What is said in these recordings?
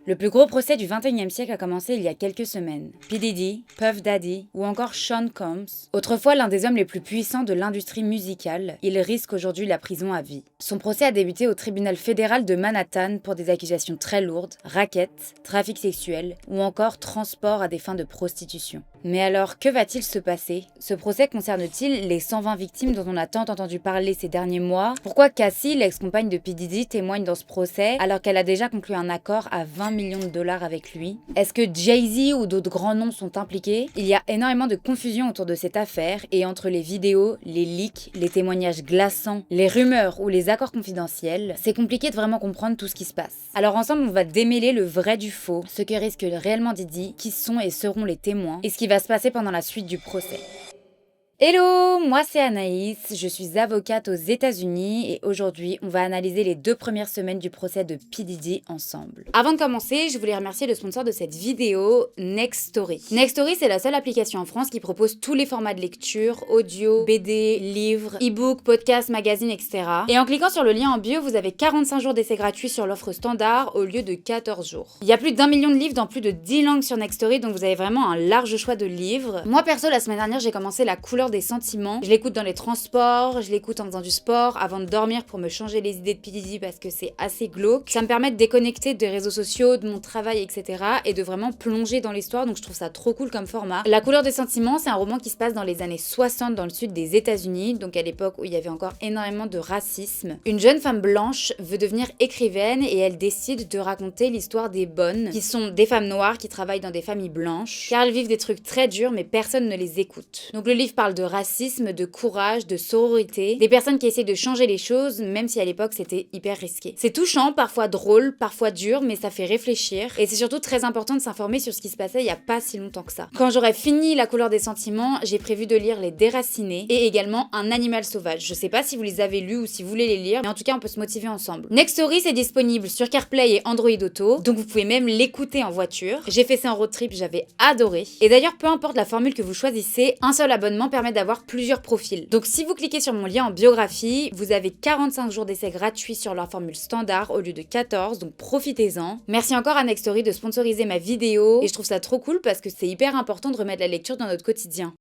Le plus gros procès du 21e siècle a commencé il y a quelques semaines. P. Diddy, Puff Daddy ou encore Sean Combs, autrefois l'un des hommes les plus puissants de l'industrie musicale, il risque aujourd'hui la prison à vie. Son procès a débuté au tribunal fédéral de Manhattan pour des accusations très lourdes, racket, trafic sexuel ou encore transport à des fins de prostitution. Mais alors, que va-t-il se passer? Ce procès concerne-t-il les 120 victimes dont on a tant entendu parler ces derniers mois? Pourquoi Cassie, l'ex-compagne de P. Diddy, témoigne dans ce procès alors qu'elle a déjà conclu un accord à 20 millions de dollars avec lui? Est-ce que Jay-Z ou d'autres grands noms sont impliqués? Il y a énormément de confusion autour de cette affaire et entre les vidéos, les leaks, les témoignages glaçants, les rumeurs ou les accords confidentiels, c'est compliqué de vraiment comprendre tout ce qui se passe. Alors ensemble, on va démêler le vrai du faux, ce que risque réellement Diddy, qui sont et seront les témoins et ce qui va se passer pendant la suite du procès. Hello, moi c'est Anaïs, je suis avocate aux États-Unis et aujourd'hui on va analyser les 2 premières semaines du procès de P. Diddy ensemble. Avant de commencer, je voulais remercier le sponsor de cette vidéo, Nextory. Nextory, c'est la seule application en France qui propose tous les formats de lecture, audio, BD, livres, e-book, podcast, magazine, etc. Et en cliquant sur le lien en bio, vous avez 45 jours d'essai gratuit sur l'offre standard au lieu de 14 jours. Il y a plus d'1 million de livres dans plus de 10 langues sur Nextory, donc vous avez vraiment un large choix de livres. Moi perso, la semaine dernière, j'ai commencé La couleur des sentiments. Je l'écoute dans les transports, je l'écoute en faisant du sport, avant de dormir pour me changer les idées de P. Diddy parce que c'est assez glauque. Ça me permet de déconnecter des réseaux sociaux, de mon travail, etc. et de vraiment plonger dans l'histoire, donc je trouve ça trop cool comme format. La couleur des sentiments, c'est un roman qui se passe dans les années 60 dans le sud des États-Unis, donc à l'époque où il y avait encore énormément de racisme. Une jeune femme blanche veut devenir écrivaine et elle décide de raconter l'histoire des bonnes, qui sont des femmes noires qui travaillent dans des familles blanches, car elles vivent des trucs très durs mais personne ne les écoute. Donc le livre parle de racisme, de courage, de sororité, des personnes qui essaient de changer les choses, même si à l'époque c'était hyper risqué. C'est touchant, parfois drôle, parfois dur, mais ça fait réfléchir. Et c'est surtout très important de s'informer sur ce qui se passait il y a pas si longtemps que ça. Quand j'aurai fini La couleur des sentiments, j'ai prévu de lire Les Déracinés et également Un animal sauvage. Je sais pas si vous les avez lus ou si vous voulez les lire, mais en tout cas on peut se motiver ensemble. Nextory, c'est disponible sur CarPlay et Android Auto, donc vous pouvez même l'écouter en voiture. J'ai fait ça en road trip, j'avais adoré. Et d'ailleurs, peu importe la formule que vous choisissez, un seul abonnement permet d'avoir plusieurs profils. Donc si vous cliquez sur mon lien en biographie, vous avez 45 jours d'essai gratuits sur leur formule standard au lieu de 14, donc profitez-en. Merci encore à Nextory de sponsoriser ma vidéo et je trouve ça trop cool parce que c'est hyper important de remettre la lecture dans notre quotidien.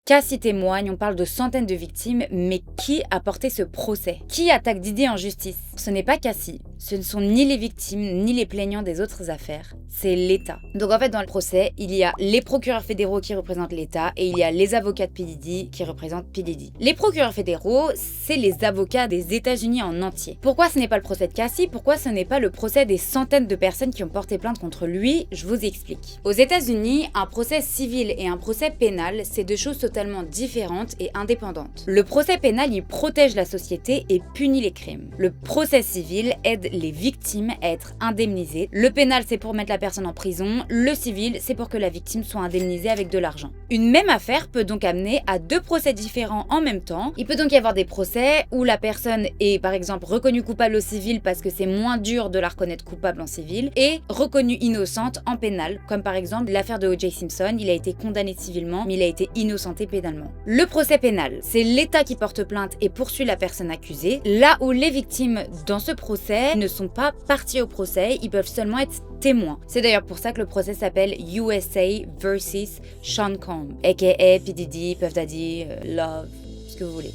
Cassie témoigne, on parle de centaines de victimes, mais qui a porté ce procès? Qui attaque Diddy en justice? Ce n'est pas Cassie, ce ne sont ni les victimes ni les plaignants des autres affaires, c'est l'État. Donc en fait dans le procès, il y a les procureurs fédéraux qui représentent l'État et il y a les avocats de P. Diddy qui représentent P. Diddy. Les procureurs fédéraux, c'est les avocats des États-Unis en entier. Pourquoi ce n'est pas le procès de Cassie? Pourquoi ce n'est pas le procès des centaines de personnes qui ont porté plainte contre lui? Je vous explique. Aux États-Unis, un procès civil et un procès pénal, c'est deux choses totalement différentes et indépendantes. Le procès pénal, il protège la société et punit les crimes. Le procès civil aide les victimes à être indemnisées. Le pénal, c'est pour mettre la personne en prison. Le civil, c'est pour que la victime soit indemnisée avec de l'argent. Une même affaire peut donc amener à 2 procès différents en même temps. Il peut donc y avoir des procès où la personne est par exemple reconnue coupable au civil parce que c'est moins dur de la reconnaître coupable en civil et reconnue innocente en pénal, comme par exemple l'affaire de O.J. Simpson. Il a été condamné civilement, mais il a été innocenté pénalement. Le procès pénal, c'est l'État qui porte plainte et poursuit la personne accusée, là où les victimes dans ce procès ne sont pas parties au procès, ils peuvent seulement être témoins. C'est d'ailleurs pour ça que le procès s'appelle USA versus Sean Combs, aka P. Diddy, Puff Daddy, Love, ce que vous voulez.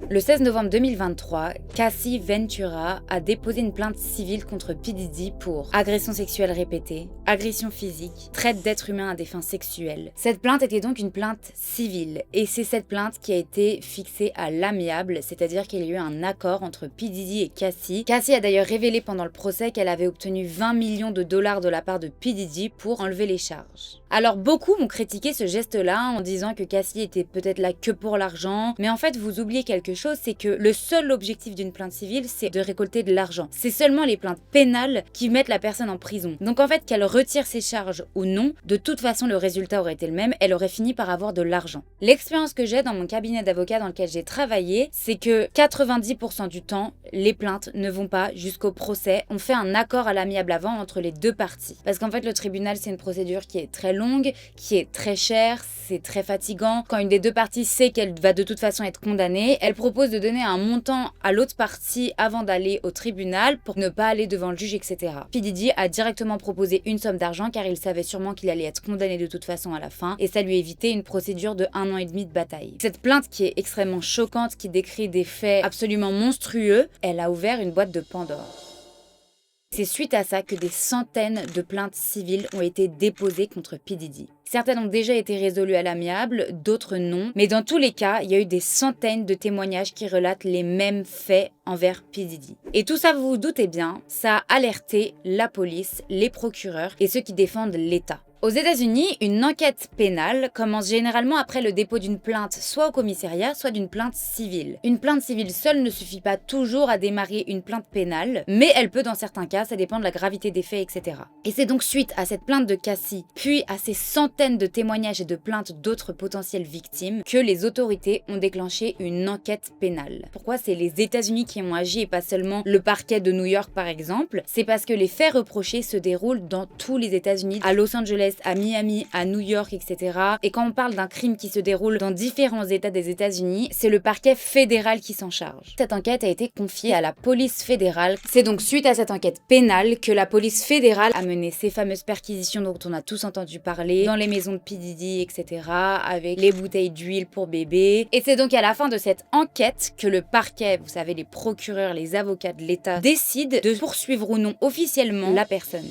Le 16 novembre 2023, Cassie Ventura a déposé une plainte civile contre P. Diddy pour agression sexuelle répétée, agression physique, traite d'êtres humains à des fins sexuelles. Cette plainte était donc une plainte civile et c'est cette plainte qui a été fixée à l'amiable, c'est-à-dire qu'il y a eu un accord entre P. Diddy et Cassie. Cassie a d'ailleurs révélé pendant le procès qu'elle avait obtenu 20 millions de dollars de la part de P. Diddy pour enlever les charges. Alors beaucoup ont critiqué ce geste-là en disant que Cassie était peut-être là que pour l'argent, mais en fait vous oubliez quelque chose, c'est que le seul objectif d'une plainte civile, c'est de récolter de l'argent. C'est seulement les plaintes pénales qui mettent la personne en prison. Donc en fait, qu'elle retire ses charges ou non, de toute façon le résultat aurait été le même, elle aurait fini par avoir de l'argent. L'expérience que j'ai dans mon cabinet d'avocat dans lequel j'ai travaillé, c'est que 90% du temps, les plaintes ne vont pas jusqu'au procès. On fait un accord à l'amiable avant entre les deux parties. Parce qu'en fait, le tribunal, c'est une procédure qui est très longue, qui est très chère, c'est très fatigant. Quand une des deux parties sait qu'elle va de toute façon être condamnée, elle propose de donner un montant à l'autre partie avant d'aller au tribunal pour ne pas aller devant le juge, etc. P. Diddy a directement proposé une somme d'argent car il savait sûrement qu'il allait être condamné de toute façon à la fin et ça lui évitait une procédure de 1 an et demi de bataille. Cette plainte qui est extrêmement choquante, qui décrit des faits absolument monstrueux, elle a ouvert une boîte de Pandore. C'est suite à ça que des centaines de plaintes civiles ont été déposées contre P. Diddy. Certaines ont déjà été résolues à l'amiable, d'autres non, mais dans tous les cas, il y a eu des centaines de témoignages qui relatent les mêmes faits envers P. Diddy. Et tout ça, vous vous doutez bien, ça a alerté la police, les procureurs et ceux qui défendent l'État. Aux États-Unis, une enquête pénale commence généralement après le dépôt d'une plainte soit au commissariat, soit d'une plainte civile. Une plainte civile seule ne suffit pas toujours à démarrer une plainte pénale, mais elle peut dans certains cas, ça dépend de la gravité des faits, etc. Et c'est donc suite à cette plainte de Cassie, puis à ces centaines de témoignages et de plaintes d'autres potentielles victimes, que les autorités ont déclenché une enquête pénale. Pourquoi c'est les États-Unis qui ont agi et pas seulement le parquet de New York par exemple? C'est parce que les faits reprochés se déroulent dans tous les États-Unis, à Los Angeles, à Miami, à New York, etc. Et quand on parle d'un crime qui se déroule dans différents États des États-Unis, c'est le parquet fédéral qui s'en charge. Cette enquête a été confiée à la police fédérale. C'est donc suite à cette enquête pénale que la police fédérale a mené ces fameuses perquisitions dont on a tous entendu parler, dans les maisons de P. Diddy, etc., avec les bouteilles d'huile pour bébé. Et c'est donc à la fin de cette enquête que le parquet, vous savez, les procureurs, les avocats de l'État, décident de poursuivre ou non officiellement la personne.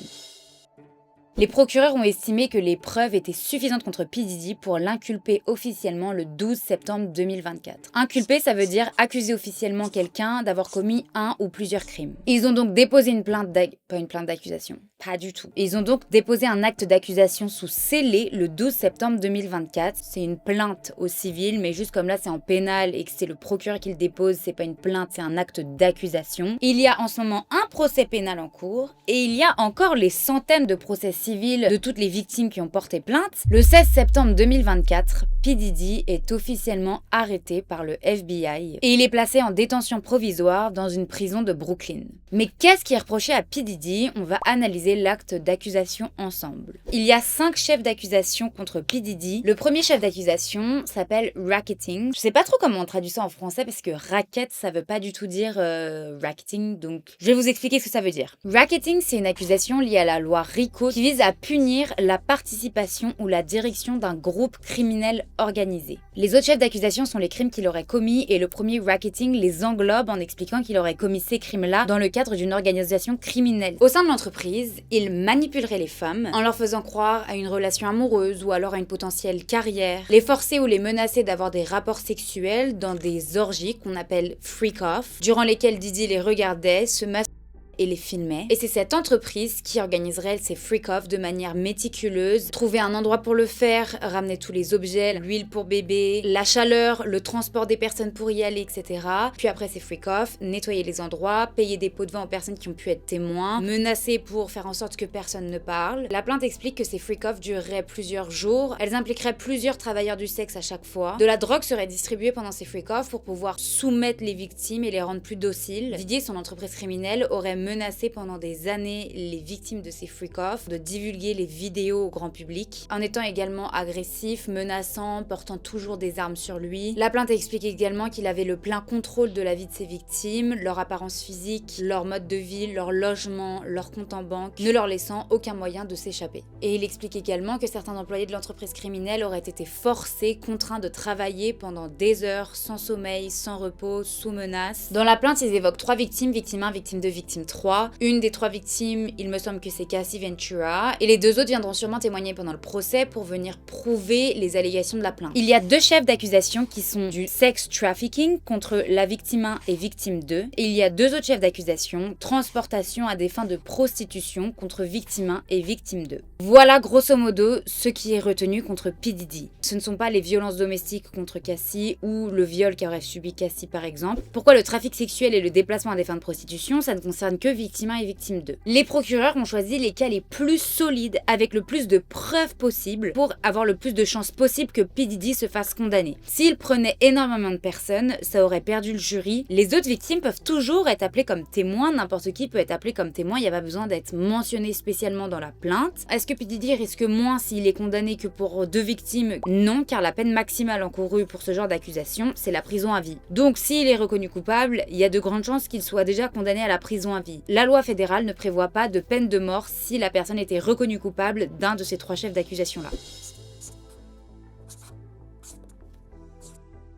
Les procureurs ont estimé que les preuves étaient suffisantes contre P. Diddy pour l'inculper officiellement le 12 septembre 2024. Inculper, ça veut dire accuser officiellement quelqu'un d'avoir commis un ou plusieurs crimes. Ils ont donc déposé une plainte pas une plainte d'accusation, pas du tout. Ils ont donc déposé un acte d'accusation sous scellé le 12 septembre 2024. C'est une plainte au civil, mais juste comme là c'est en pénal et que c'est le procureur qui le dépose, c'est pas une plainte, c'est un acte d'accusation. Il y a en ce moment un procès pénal en cours et il y a encore les centaines de procès civil de toutes les victimes qui ont porté plainte. Le 16 septembre 2024, P. Diddy est officiellement arrêté par le FBI et il est placé en détention provisoire dans une prison de Brooklyn. Mais qu'est-ce qui est reproché à P. Diddy? On va analyser l'acte d'accusation ensemble. Il y a 5 chefs d'accusation contre P. Diddy. Le premier chef d'accusation s'appelle racketing. Je sais pas trop comment on traduit ça en français parce que racket ça veut pas du tout dire racketing, donc je vais vous expliquer ce que ça veut dire. Racketing, c'est une accusation liée à la loi RICO qui vise à punir la participation ou la direction d'un groupe criminel organisé. Les autres chefs d'accusation sont les crimes qu'il aurait commis et le premier racketing les englobe en expliquant qu'il aurait commis ces crimes-là dans le cadre d'une organisation criminelle. Au sein de l'entreprise, il manipulerait les femmes en leur faisant croire à une relation amoureuse ou alors à une potentielle carrière, les forcer ou les menacer d'avoir des rapports sexuels dans des orgies qu'on appelle freak-off, durant lesquelles Diddy les regardait, se masturbait et les filmait. Et c'est cette entreprise qui organiserait ces freak-off de manière méticuleuse, trouver un endroit pour le faire, ramener tous les objets, l'huile pour bébé, la chaleur, le transport des personnes pour y aller, etc. Puis après ces freak-off, nettoyer les endroits, payer des pots de vin aux personnes qui ont pu être témoins, menacer pour faire en sorte que personne ne parle. La plainte explique que ces freak-off dureraient plusieurs jours, elles impliqueraient plusieurs travailleurs du sexe à chaque fois. De la drogue serait distribuée pendant ces freak-off pour pouvoir soumettre les victimes et les rendre plus dociles. Diddy, son entreprise criminelle, aurait menacé pendant des années les victimes de ces freak-off de divulguer les vidéos au grand public, en étant également agressif, menaçant, portant toujours des armes sur lui. La plainte explique également qu'il avait le plein contrôle de la vie de ses victimes, leur apparence physique, leur mode de vie, leur logement, leur compte en banque, ne leur laissant aucun moyen de s'échapper. Et il explique également que certains employés de l'entreprise criminelle auraient été forcés, contraints de travailler pendant des heures, sans sommeil, sans repos, sous menace. Dans la plainte, ils évoquent 3 victimes, victime 1, victime 2, victime 3. Une des 3 victimes, il me semble que c'est Cassie Ventura, et les 2 autres viendront sûrement témoigner pendant le procès pour venir prouver les allégations de la plainte. Il y a 2 chefs d'accusation qui sont du sex trafficking contre la victime 1 et victime 2, et il y a 2 autres chefs d'accusation, transportation à des fins de prostitution contre victime 1 et victime 2. Voilà grosso modo ce qui est retenu contre P. Diddy. Ce ne sont pas les violences domestiques contre Cassie ou le viol qu'aurait subi Cassie par exemple. Pourquoi le trafic sexuel et le déplacement à des fins de prostitution? Ça ne concerne que victime 1 et victime 2. Les procureurs ont choisi les cas les plus solides avec le plus de preuves possibles pour avoir le plus de chances possible que P. Diddy se fasse condamner. S'il prenait énormément de personnes, ça aurait perdu le jury. Les autres victimes peuvent toujours être appelées comme témoins, n'importe qui peut être appelé comme témoin, il n'y a pas besoin d'être mentionné spécialement dans la plainte. Est-ce que P. Diddy risque moins s'il est condamné que pour 2 victimes? Non, car la peine maximale encourue pour ce genre d'accusation, c'est la prison à vie. Donc s'il est reconnu coupable, il y a de grandes chances qu'il soit déjà condamné à la prison à vie. La loi fédérale ne prévoit pas de peine de mort si la personne était reconnue coupable d'un de ces 3 chefs d'accusation-là.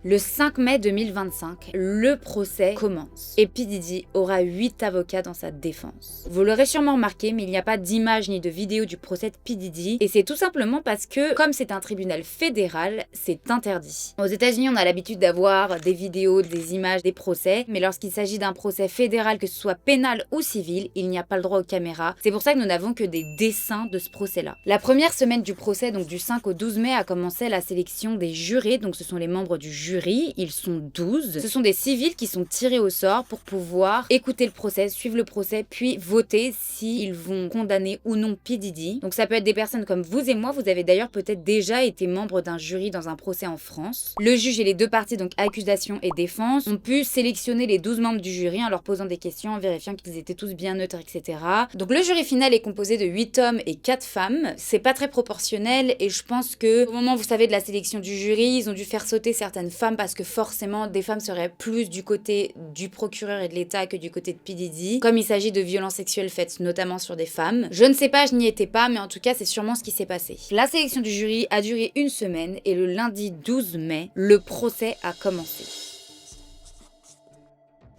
Le 5 mai 2025, le procès commence et P. Diddy aura 8 avocats dans sa défense. Vous l'aurez sûrement remarqué, mais il n'y a pas d'image ni de vidéo du procès de P. Diddy et c'est tout simplement parce que, comme c'est un tribunal fédéral, c'est interdit. Aux États-Unis, on a l'habitude d'avoir des vidéos, des images, des procès, mais lorsqu'il s'agit d'un procès fédéral, que ce soit pénal ou civil, il n'y a pas le droit aux caméras. C'est pour ça que nous n'avons que des dessins de ce procès-là. La première semaine du procès, donc du 5 au 12 mai, a commencé la sélection des jurés, donc ce sont les membres du jury. Ils sont 12. Ce sont des civils qui sont tirés au sort pour pouvoir écouter le procès, suivre le procès, puis voter s'ils vont condamner ou non P. Diddy. Donc ça peut être des personnes comme vous et moi. Vous avez d'ailleurs peut-être déjà été membre d'un jury dans un procès en France. Le juge et les 2 parties, donc accusation et défense, ont pu sélectionner les 12 membres du jury en leur posant des questions, en vérifiant qu'ils étaient tous bien neutres, etc. Donc le jury final est composé de 8 hommes et 4 femmes. C'est pas très proportionnel et je pense que au moment, vous savez, de la sélection du jury, ils ont dû faire sauter certaines femmes parce que forcément des femmes seraient plus du côté du procureur et de l'État que du côté de P. Diddy, comme il s'agit de violences sexuelles faites notamment sur des femmes. Je ne sais pas, je n'y étais pas, mais en tout cas c'est sûrement ce qui s'est passé. La sélection du jury a duré 1 semaine et le lundi 12 mai, le procès a commencé.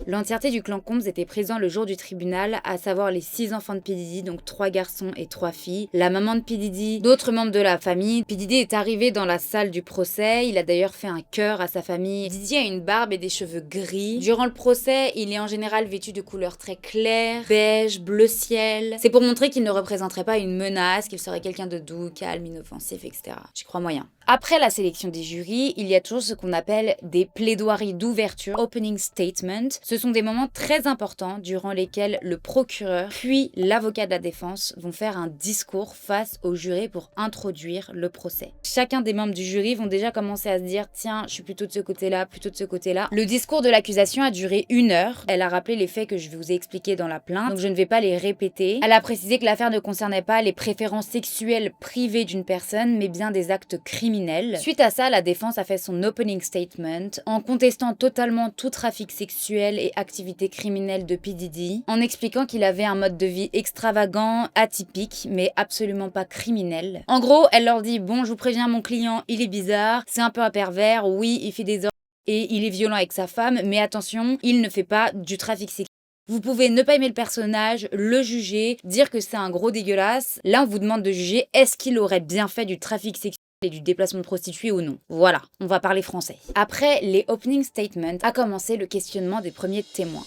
L'entièreté du clan Combs était présent le jour du tribunal, à savoir les 6 enfants de P. Diddy, donc 3 garçons et 3 filles, la maman de P. Diddy, d'autres membres de la famille. P. Diddy est arrivé dans la salle du procès, il a d'ailleurs fait un cœur à sa famille. Diddy a une barbe et des cheveux gris. Durant le procès, il est en général vêtu de couleurs très claires, beige, bleu ciel. C'est pour montrer qu'il ne représenterait pas une menace, qu'il serait quelqu'un de doux, calme, inoffensif, etc. J'y crois moyen. Après la sélection des jurys, il y a toujours ce qu'on appelle des plaidoiries d'ouverture, opening statement. Ce sont des moments très importants durant lesquels le procureur puis l'avocat de la défense vont faire un discours face au jury pour introduire le procès. Chacun des membres du jury vont déjà commencer à se dire « Tiens, je suis plutôt de ce côté-là, plutôt de ce côté-là ». Le discours de l'accusation a duré 1 heure. Elle a rappelé les faits que je vous ai expliqués dans la plainte, donc je ne vais pas les répéter. Elle a précisé que l'affaire ne concernait pas les préférences sexuelles privées d'une personne, mais bien des actes criminels. Suite à ça, la défense a fait son opening statement en contestant totalement tout trafic sexuel et activité criminelle de P. Diddy, en expliquant qu'il avait un mode de vie extravagant, atypique, mais absolument pas criminel. En gros, elle leur dit « Bon, je vous préviens, mon client, il est bizarre, c'est un peu un pervers, oui, il fait des ordres et il est violent avec sa femme, mais attention, il ne fait pas du trafic sexuel. » Vous pouvez ne pas aimer le personnage, le juger, dire que c'est un gros dégueulasse. Là, on vous demande de juger est-ce qu'il aurait bien fait du trafic sexuel et du déplacement de prostituées ou non. Voilà, on va parler français. Après les opening statements, a commencé le questionnement des premiers témoins.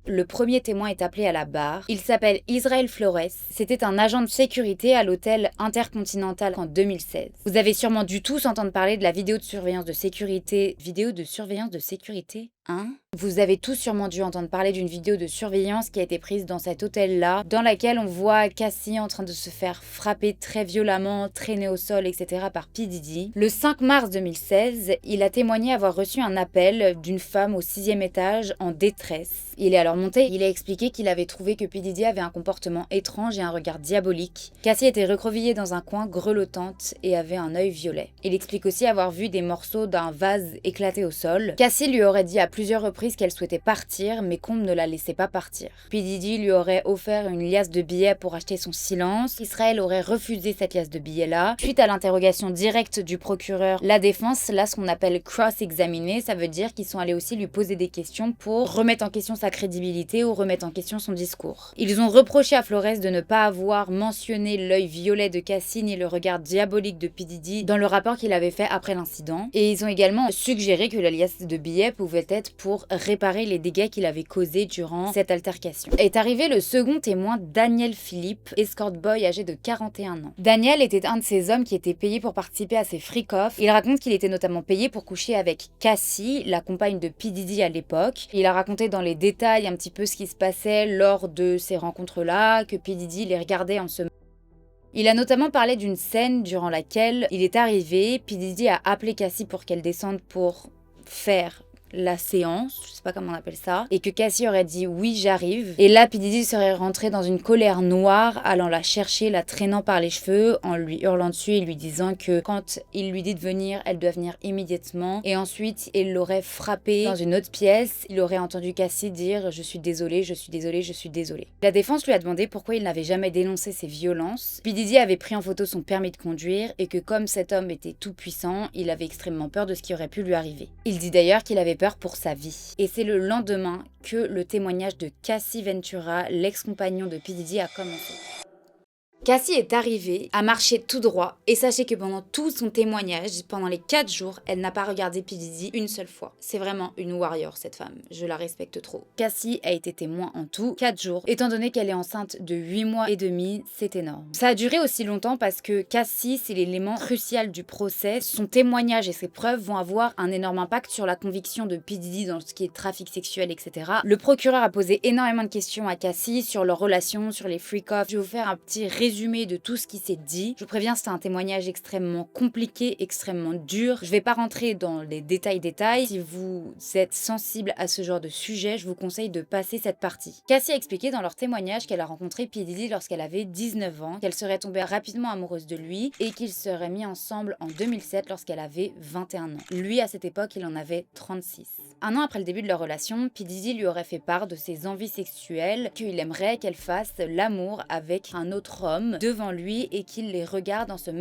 Le premier témoin est appelé à la barre. Il s'appelle Israel Flores. C'était un agent de sécurité à l'hôtel Intercontinental en 2016. Vous avez sûrement dû tous entendre parler de la vidéo de surveillance de sécurité. Vidéo de surveillance de sécurité ? Hein ? Vous avez tous sûrement dû entendre parler d'une vidéo de surveillance qui a été prise dans cet hôtel-là, dans laquelle on voit Cassie en train de se faire frapper très violemment, traîner au sol, etc. par P. Diddy. Le 5 mars 2016, il a témoigné avoir reçu un appel d'une femme au 6e étage en détresse. Il est alors monté, il a expliqué qu'il avait trouvé que P. Diddy avait un comportement étrange et un regard diabolique. Cassie était recroquevillée dans un coin, grelottante, et avait un œil violet. Il explique aussi avoir vu des morceaux d'un vase éclater au sol. Cassie lui aurait dit à plusieurs reprises qu'elle souhaitait partir, mais Combs ne la laissait pas partir. P. Diddy lui aurait offert une liasse de billets pour acheter son silence. Israël aurait refusé cette liasse de billets-là. Suite à l'interrogation directe du procureur, la défense, là ce qu'on appelle cross-examiner, ça veut dire qu'ils sont allés aussi lui poser des questions pour remettre en question sa crédibilité ou remettre en question son discours. Ils ont reproché à Flores de ne pas avoir mentionné l'œil violet de Cassie ni le regard diabolique de P. Diddy dans le rapport qu'il avait fait après l'incident. Et ils ont également suggéré que la liasse de billets pouvait être fait pour réparer les dégâts qu'il avait causés durant cette altercation. Est arrivé le second témoin, Daniel Philippe, escort boy âgé de 41 ans. Daniel était un de ces hommes qui étaient payés pour participer à ces freak-offs. Il raconte qu'il était notamment payé pour coucher avec Cassie, la compagne de P. Diddy à l'époque. Il a raconté dans les détails un petit peu ce qui se passait lors de ces rencontres-là, que P. Diddy les regardait en se... Il a notamment parlé d'une scène durant laquelle il est arrivé, P. Diddy a appelé Cassie pour qu'elle descende pour faire la séance, je sais pas comment on appelle ça, et que Cassie aurait dit oui j'arrive, et là P. Diddy serait rentré dans une colère noire, allant la chercher, la traînant par les cheveux, en lui hurlant dessus et lui disant que quand il lui dit de venir, elle doit venir immédiatement, et ensuite il l'aurait frappée dans une autre pièce, il aurait entendu Cassie dire je suis désolé, je suis désolé, je suis désolé. La défense lui a demandé pourquoi il n'avait jamais dénoncé ces violences. P. Diddy avait pris en photo son permis de conduire et que comme cet homme était tout puissant, il avait extrêmement peur de ce qui aurait pu lui arriver. Il dit d'ailleurs qu'il avait peur pour sa vie. Et c'est le lendemain que le témoignage de Cassie Ventura, l'ex-compagnon de P. Diddy, a commencé. Cassie est arrivée, a marché tout droit, et sachez que pendant tout son témoignage, pendant les 4 jours, elle n'a pas regardé P. Diddy une seule fois. C'est vraiment une warrior cette femme, je la respecte trop. Cassie a été témoin en tout 4 jours, étant donné qu'elle est enceinte de 8 mois et demi, c'est énorme. Ça a duré aussi longtemps parce que Cassie, c'est l'élément crucial du procès. Son témoignage et ses preuves vont avoir un énorme impact sur la conviction de P. Diddy dans ce qui est trafic sexuel, etc. Le procureur a posé énormément de questions à Cassie sur leur relation, sur les freak-offs. Je vais vous faire un petit résumé de tout ce qui s'est dit. Je vous préviens, c'est un témoignage extrêmement compliqué, extrêmement dur. Je vais pas rentrer dans les détails. Si vous êtes sensible à ce genre de sujet, je vous conseille de passer cette partie. Cassie a expliqué dans leur témoignage qu'elle a rencontré P. Diddy lorsqu'elle avait 19 ans, qu'elle serait tombée rapidement amoureuse de lui et qu'ils seraient mis ensemble en 2007 lorsqu'elle avait 21 ans. Lui, à cette époque, il en avait 36. Un an après le début de leur relation, P. Diddy lui aurait fait part de ses envies sexuelles, qu'il aimerait qu'elle fasse l'amour avec un autre homme devant lui et qu'il les regarde en se...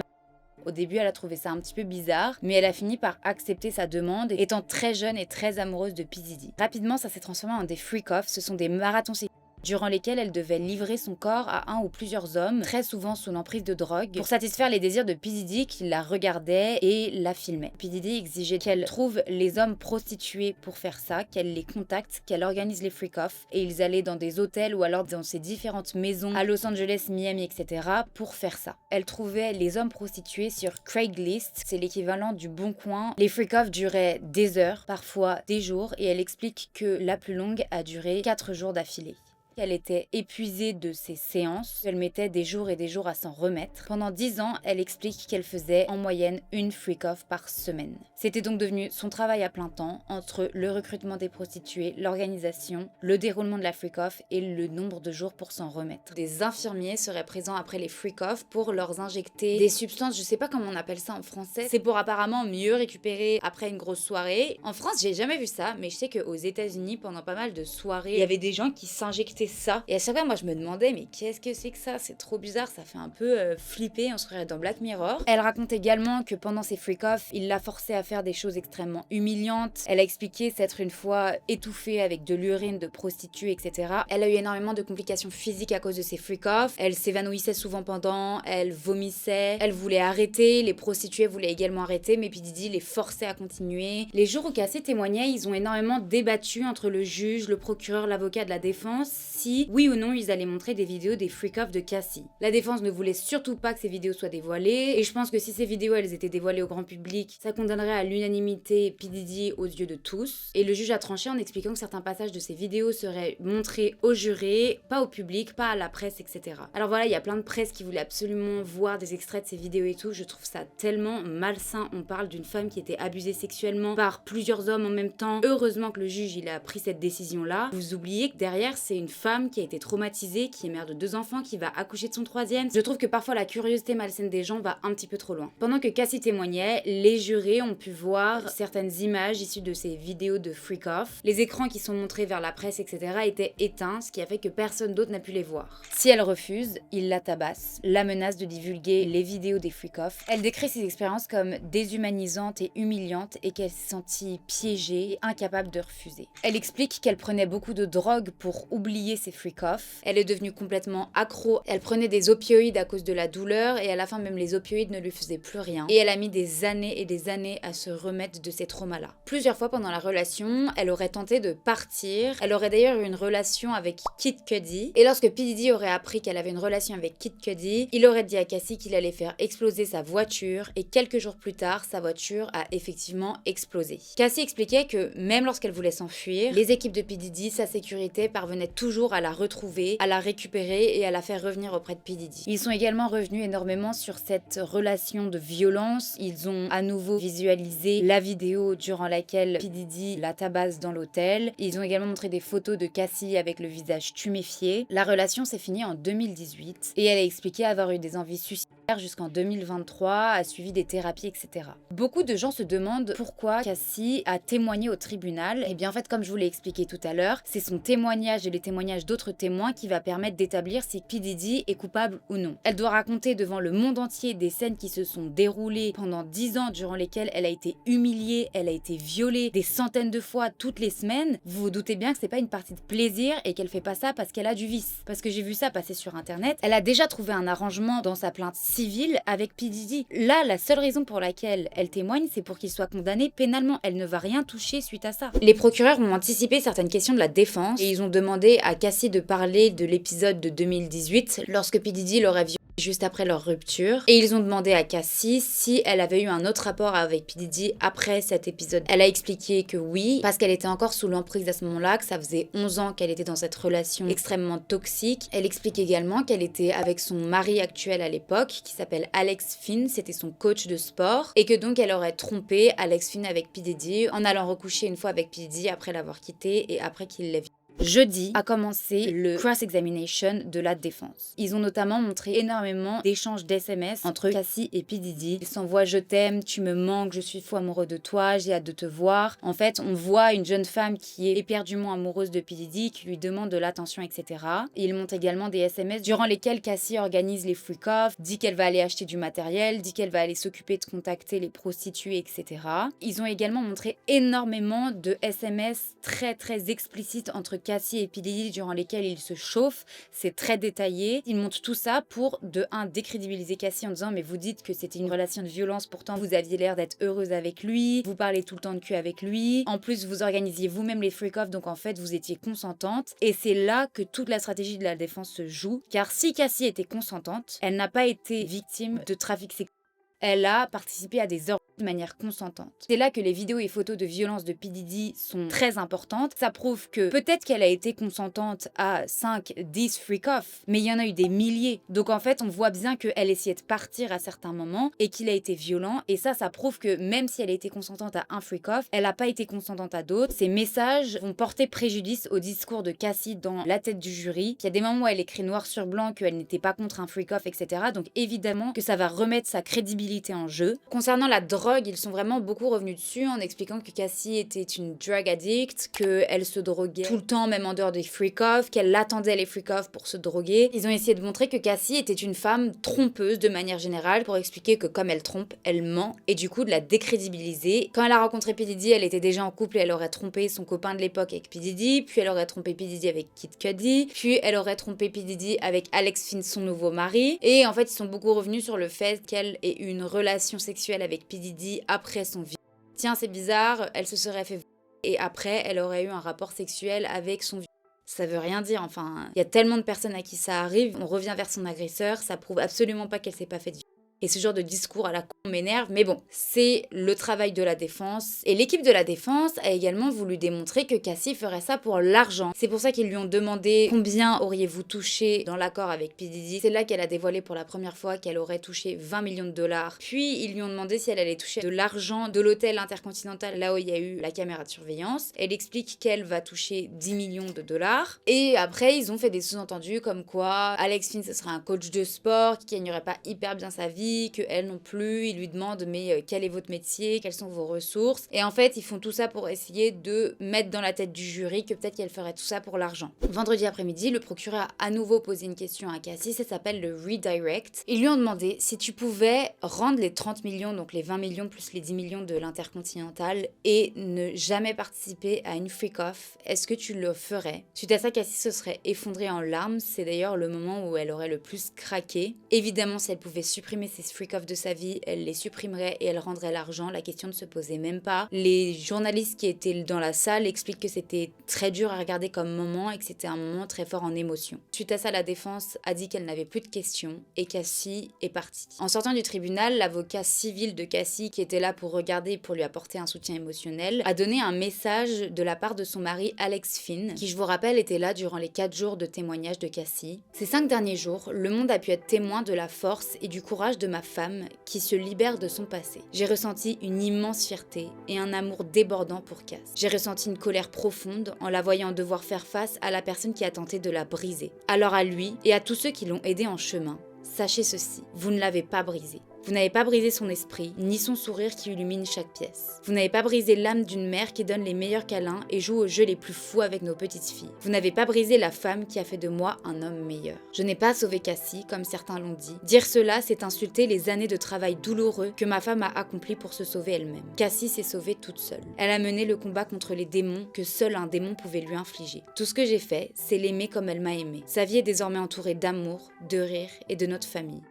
Au début, elle a trouvé ça un petit peu bizarre, mais elle a fini par accepter sa demande, étant très jeune et très amoureuse de P. Diddy. Rapidement, ça s'est transformé en des freak-offs, ce sont des marathons sexuels durant lesquels elle devait livrer son corps à un ou plusieurs hommes, très souvent sous l'emprise de drogue, pour satisfaire les désirs de P. Diddy qui la regardait et la filmait. P. Diddy exigeait qu'elle trouve les hommes prostitués pour faire ça, qu'elle les contacte, qu'elle organise les freak-offs, et ils allaient dans des hôtels ou alors dans ses différentes maisons à Los Angeles, Miami, etc. pour faire ça. Elle trouvait les hommes prostitués sur Craigslist, c'est l'équivalent du Bon Coin. Les freak-offs duraient des heures, parfois des jours, et elle explique que la plus longue a duré 4 jours d'affilée. Elle était épuisée de ses séances, elle mettait des jours et des jours à s'en remettre. Pendant 10 ans, elle explique qu'elle faisait en moyenne une freak-off par semaine. C'était donc devenu son travail à plein temps, entre le recrutement des prostituées, l'organisation, le déroulement de la freak-off et le nombre de jours pour s'en remettre. Des infirmiers seraient présents après les freak-off pour leur injecter des substances, je sais pas comment on appelle ça en français, c'est pour apparemment mieux récupérer après une grosse soirée. En France, j'ai jamais vu ça, mais je sais qu'aux États-Unis, pendant pas mal de soirées, il y avait des gens qui s'injectaient ça. Et à chaque fois, moi, je me demandais, mais qu'est-ce que c'est que ça? C'est trop bizarre, ça fait un peu flipper, on se croirait dans Black Mirror. Elle raconte également que pendant ses freak-offs, il l'a forcée à faire des choses extrêmement humiliantes. Elle a expliqué s'être une fois étouffée avec de l'urine de prostituées, etc. Elle a eu énormément de complications physiques à cause de ses freak-offs. Elle s'évanouissait souvent pendant, elle vomissait, elle voulait arrêter, les prostituées voulaient également arrêter, mais P. Diddy les forçait à continuer. Les jours où Cassie témoignait, ils ont énormément débattu entre le juge, le procureur, l'avocat de la défense, si, oui ou non, ils allaient montrer des vidéos des freak-offs de Cassie. La défense ne voulait surtout pas que ces vidéos soient dévoilées, et je pense que si ces vidéos elles étaient dévoilées au grand public, ça condamnerait à l'unanimité P. Diddy aux yeux de tous. Et le juge a tranché en expliquant que certains passages de ces vidéos seraient montrés aux jurés, pas au public, pas à la presse, etc. Alors voilà, il y a plein de presse qui voulaient absolument voir des extraits de ces vidéos et tout, je trouve ça tellement malsain. On parle d'une femme qui était abusée sexuellement par plusieurs hommes en même temps. Heureusement que le juge il a pris cette décision-là. Vous oubliez que derrière, c'est une femme qui a été traumatisée, qui est mère de 2 enfants, qui va accoucher de son 3e. Je trouve que parfois la curiosité malsaine des gens va un petit peu trop loin. Pendant que Cassie témoignait, les jurés ont pu voir certaines images issues de ces vidéos de freak-off. Les écrans qui sont montrés vers la presse, etc. étaient éteints, ce qui a fait que personne d'autre n'a pu les voir. Si elle refuse, il la tabasse, la menace de divulguer les vidéos des freak-off. Elle décrit ses expériences comme déshumanisantes et humiliantes et qu'elle s'est sentie piégée, incapable de refuser. Elle explique qu'elle prenait beaucoup de drogue pour oublier ses freak-offs. Elle est devenue complètement accro. Elle prenait des opioïdes à cause de la douleur et à la fin même les opioïdes ne lui faisaient plus rien. Et elle a mis des années et des années à se remettre de ces traumas-là. Plusieurs fois pendant la relation, elle aurait tenté de partir. Elle aurait d'ailleurs eu une relation avec Kid Cudi. Et lorsque P. Diddy aurait appris qu'elle avait une relation avec Kid Cudi, il aurait dit à Cassie qu'il allait faire exploser sa voiture et quelques jours plus tard, sa voiture a effectivement explosé. Cassie expliquait que même lorsqu'elle voulait s'enfuir, les équipes de P. Diddy, sa sécurité, parvenaient toujours à la retrouver, à la récupérer et à la faire revenir auprès de P. Diddy. Ils sont également revenus énormément sur cette relation de violence. Ils ont à nouveau visualisé la vidéo durant laquelle P. Diddy la tabasse dans l'hôtel. Ils ont également montré des photos de Cassie avec le visage tuméfié. La relation s'est finie en 2018 et elle a expliqué avoir eu des envies suicidaires jusqu'en 2023, a suivi des thérapies, etc. Beaucoup de gens se demandent pourquoi Cassie a témoigné au tribunal. Et bien en fait, comme je vous l'ai expliqué tout à l'heure, c'est son témoignage et les témoignages d'autres témoins qui va permettre d'établir si P. Diddy est coupable ou non. Elle doit raconter devant le monde entier des scènes qui se sont déroulées pendant 10 ans durant lesquelles elle a été humiliée, elle a été violée des centaines de fois toutes les semaines. Vous vous doutez bien que c'est pas une partie de plaisir et qu'elle fait pas ça parce qu'elle a du vice. Parce que j'ai vu ça passer sur internet. Elle a déjà trouvé un arrangement dans sa plainte civile avec P. Diddy. Là, la seule raison pour laquelle elle témoigne, c'est pour qu'il soit condamné pénalement. Elle ne va rien toucher suite à ça. Les procureurs ont anticipé certaines questions de la défense et ils ont demandé à Cassie de parler de l'épisode de 2018 lorsque P. Diddy l'aurait violée juste après leur rupture. Et ils ont demandé à Cassie si elle avait eu un autre rapport avec P. Diddy après cet épisode. Elle a expliqué que oui, parce qu'elle était encore sous l'emprise à ce moment-là, que ça faisait 11 ans qu'elle était dans cette relation extrêmement toxique. Elle explique également qu'elle était avec son mari actuel à l'époque, qui s'appelle Alex Finn, c'était son coach de sport, et que donc elle aurait trompé Alex Finn avec P. Diddy en allant recoucher une fois avec P. Diddy après l'avoir quitté et après qu'il l'ait. Jeudi a commencé le cross-examination de la défense. Ils ont notamment montré énormément d'échanges d'SMS entre Cassie et P. Diddy. Ils s'envoient "je t'aime, tu me manques, je suis fou amoureux de toi, j'ai hâte de te voir". En fait, on voit une jeune femme qui est éperdument amoureuse de P. Diddy, qui lui demande de l'attention, etc. Et ils montrent également des SMS durant lesquels Cassie organise les freak-offs, dit qu'elle va aller acheter du matériel, dit qu'elle va aller s'occuper de contacter les prostituées, etc. Ils ont également montré énormément de SMS très très explicites entre Cassie et P. Diddy durant lesquels ils se chauffent, c'est très détaillé. Ils montrent tout ça pour, de un, décrédibiliser Cassie en disant "mais vous dites que c'était une relation de violence, pourtant vous aviez l'air d'être heureuse avec lui, vous parlez tout le temps de cul avec lui, en plus vous organisiez vous-même les freak-offs, donc en fait vous étiez consentante". Et c'est là que toute la stratégie de la défense se joue, car si Cassie était consentante, elle n'a pas été victime de trafic sexuel. Elle a participé à des orgies de manière consentante. C'est là que les vidéos et photos de violence de P. Diddy sont très importantes. Ça prouve que peut-être qu'elle a été consentante à 5, 10 freak-offs, mais il y en a eu des milliers. Donc en fait, on voit bien qu'elle essayait de partir à certains moments et qu'il a été violent. Et ça prouve que même si elle a été consentante à un freak-off, elle n'a pas été consentante à d'autres. Ces messages vont porter préjudice au discours de Cassie dans la tête du jury. Il y a des moments où elle écrit noir sur blanc qu'elle n'était pas contre un freak-off, etc. Donc évidemment que ça va remettre sa crédibilité en jeu. Concernant la drogue, ils sont vraiment beaucoup revenus dessus en expliquant que Cassie était une drug addict, qu'elle se droguait tout le temps, même en dehors des freak-offs, qu'elle attendait les freak-offs pour se droguer. Ils ont essayé de montrer que Cassie était une femme trompeuse de manière générale pour expliquer que comme elle trompe, elle ment et du coup de la décrédibiliser. Quand elle a rencontré P. Diddy, elle était déjà en couple et elle aurait trompé son copain de l'époque avec P. Diddy, puis elle aurait trompé P. Diddy avec Kid Cudi, puis elle aurait trompé P. Diddy avec Alex Finn, son nouveau mari. Et en fait, ils sont beaucoup revenus sur le fait qu'elle ait eu une relation sexuelle avec P. Diddy après son viol. Tiens, c'est bizarre, elle se serait fait et après, elle aurait eu un rapport sexuel avec son viol. Ça veut rien dire, enfin, il y a tellement de personnes à qui ça arrive, on revient vers son agresseur, ça prouve absolument pas qu'elle s'est pas fait de viol. Et ce genre de discours à la con m'énerve, mais bon, c'est le travail de la défense. Et l'équipe de la défense a également voulu démontrer que Cassie ferait ça pour l'argent. C'est pour ça qu'ils lui ont demandé combien auriez-vous touché dans l'accord avec P. Diddy. C'est là qu'elle a dévoilé pour la première fois qu'elle aurait touché 20 millions de dollars. Puis ils lui ont demandé si elle allait toucher de l'argent de l'hôtel Intercontinental, là où il y a eu la caméra de surveillance. Elle explique qu'elle va toucher 10 millions de dollars. Et après, ils ont fait des sous-entendus comme quoi Alex Finn, ce serait un coach de sport qui gagnerait pas hyper bien sa vie, dit, que elle non plus. Ils lui demandent mais quel est votre métier, quelles sont vos ressources. Et en fait, ils font tout ça pour essayer de mettre dans la tête du jury que peut-être qu'elle ferait tout ça pour l'argent. Vendredi après-midi, le procureur a à nouveau posé une question à Cassie, ça s'appelle le redirect. Ils lui ont demandé si tu pouvais rendre les 30 millions, donc les 20 millions plus les 10 millions de l'Intercontinental et ne jamais participer à une freak-off, est-ce que tu le ferais? Suite à ça, Cassie se serait effondrée en larmes, c'est d'ailleurs le moment où elle aurait le plus craqué. Évidemment, si elle pouvait supprimer ces freak-offs de sa vie, elle les supprimerait et elle rendrait l'argent, la question ne se posait même pas. Les journalistes qui étaient dans la salle expliquent que c'était très dur à regarder comme moment et que c'était un moment très fort en émotion. Suite à ça, la défense a dit qu'elle n'avait plus de questions et Cassie est partie. En sortant du tribunal, l'avocat civil de Cassie, qui était là pour regarder et pour lui apporter un soutien émotionnel, a donné un message de la part de son mari Alex Finn, qui je vous rappelle était là durant les 4 jours de témoignage de Cassie. Ces 5 derniers jours, le monde a pu être témoin de la force et du courage de ma femme qui se libère de son passé. J'ai ressenti une immense fierté et un amour débordant pour Cass. J'ai ressenti une colère profonde en la voyant devoir faire face à la personne qui a tenté de la briser. Alors à lui et à tous ceux qui l'ont aidé en chemin, sachez ceci, vous ne l'avez pas brisé. Vous n'avez pas brisé son esprit, ni son sourire qui illumine chaque pièce. Vous n'avez pas brisé l'âme d'une mère qui donne les meilleurs câlins et joue aux jeux les plus fous avec nos petites filles. Vous n'avez pas brisé la femme qui a fait de moi un homme meilleur. Je n'ai pas sauvé Cassie, comme certains l'ont dit. Dire cela, c'est insulter les années de travail douloureux que ma femme a accompli pour se sauver elle-même. Cassie s'est sauvée toute seule. Elle a mené le combat contre les démons que seul un démon pouvait lui infliger. Tout ce que j'ai fait, c'est l'aimer comme elle m'a aimé. Sa vie est désormais entourée d'amour, de rire et de notre famille.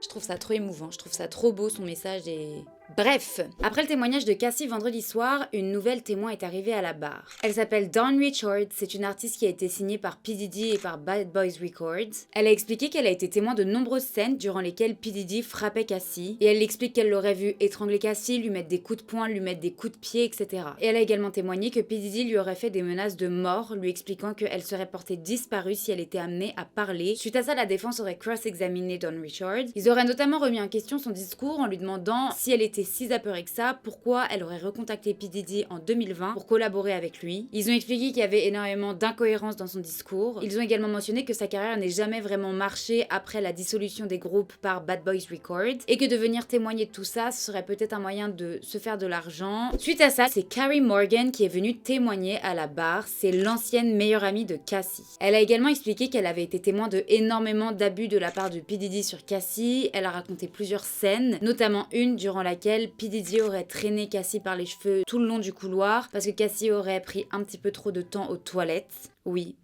Je trouve ça trop émouvant, je trouve ça trop beau, son message est... Bref, après le témoignage de Cassie vendredi soir, une nouvelle témoin est arrivée à la barre. Elle s'appelle Dawn Richards, c'est une artiste qui a été signée par P. Diddy et par Bad Boys Records. Elle a expliqué qu'elle a été témoin de nombreuses scènes durant lesquelles P. Diddy frappait Cassie, et elle explique qu'elle l'aurait vu étrangler Cassie, lui mettre des coups de poing, lui mettre des coups de pied, etc. Et elle a également témoigné que P. Diddy lui aurait fait des menaces de mort, lui expliquant qu'elle serait portée disparue si elle était amenée à parler. Suite à ça, la défense aurait cross-examiné Dawn Richards. Ils auraient notamment remis en question son discours en lui demandant si elle était si apeurée que ça, pourquoi elle aurait recontacté P. Diddy en 2020 pour collaborer avec lui. Ils ont expliqué qu'il y avait énormément d'incohérences dans son discours. Ils ont également mentionné que sa carrière n'ait jamais vraiment marché après la dissolution des groupes par Bad Boys Records et que de venir témoigner de tout ça, ce serait peut-être un moyen de se faire de l'argent. Suite à ça, c'est Carrie Morgan qui est venue témoigner à la barre. C'est l'ancienne meilleure amie de Cassie. Elle a également expliqué qu'elle avait été témoin de énormément d'abus de la part de P. Diddy sur Cassie. Elle a raconté plusieurs scènes, notamment une durant laquelle P. Diddy aurait traîné Cassie par les cheveux tout le long du couloir parce que Cassie aurait pris un petit peu trop de temps aux toilettes. Oui,